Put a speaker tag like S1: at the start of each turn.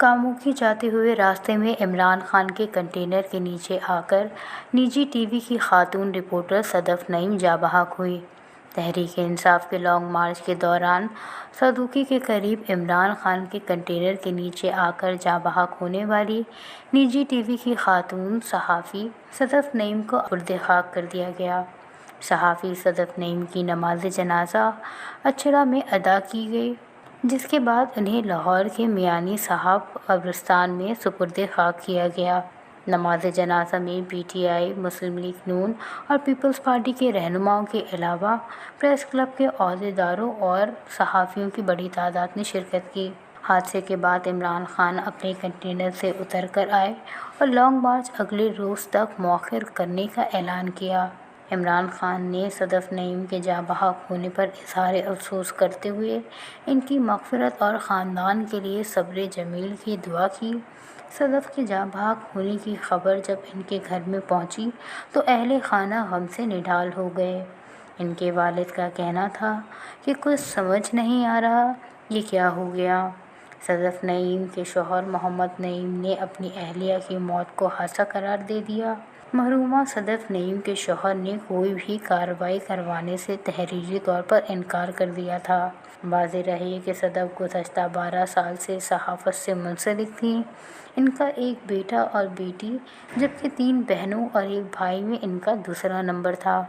S1: کاموں کی جاتے ہوئے راستے میں عمران خان کے کنٹینر کے نیچے آ کر نجی ٹی وی کی خاتون رپورٹر صدف نعیم جاں بحق ہوئی۔ تحریک انصاف کے لانگ مارچ کے دوران صدوقی کے قریب عمران خان کے کنٹینر کے نیچے آ کر جاں بحق ہونے والی نجی ٹی وی کی خاتون صحافی صدف نعیم کو سپرد خاک کر دیا گیا۔ صحافی صدف نعیم کی نماز جنازہ اچھڑا میں ادا کی گئی، جس کے بعد انہیں لاہور کے میانی صاحب قبرستان میں سپرد خاک کیا گیا۔ نماز جنازہ میں P T I, Muslim league نون اور پیپلز پارٹی کے رہنماؤں کے علاوہ پریس کلب کے عہدیداروں اور صحافیوں کی بڑی تعداد نے شرکت کی۔ حادثے کے بعد عمران خان اپنے کنٹینر سے اتر کر آئے اور لانگ مارچ اگلے روز تک مؤخر کرنے کا اعلان کیا۔ عمران خان نے صدف نعیم کے جاں بحق ہونے پر اظہار افسوس کرتے ہوئے ان کی مغفرت اور خاندان کے لیے صبر جمیل کی دعا کی۔ صدف کے جاں بحق ہونے کی خبر جب ان کے گھر میں پہنچی تو اہل خانہ غم سے نڈھال ہو گئے۔ ان کے والد کا کہنا تھا کہ کچھ سمجھ نہیں آ رہا، یہ کیا ہو گیا۔ صدف نعیم کے شوہر محمد نعیم نے اپنی اہلیہ کی موت کو حادثہ قرار دے دیا۔ مرحومہ صدف نعیم کے شوہر نے کوئی بھی کارروائی کروانے سے تحریری طور پر انکار کر دیا تھا۔ واضح رہے کہ صدف گزشتہ 12 سال سے صحافت سے منسلک تھیں۔ ان کا ایک بیٹا اور بیٹی جبکہ 3 بہنوں اور ایک بھائی میں ان کا دوسرا نمبر تھا۔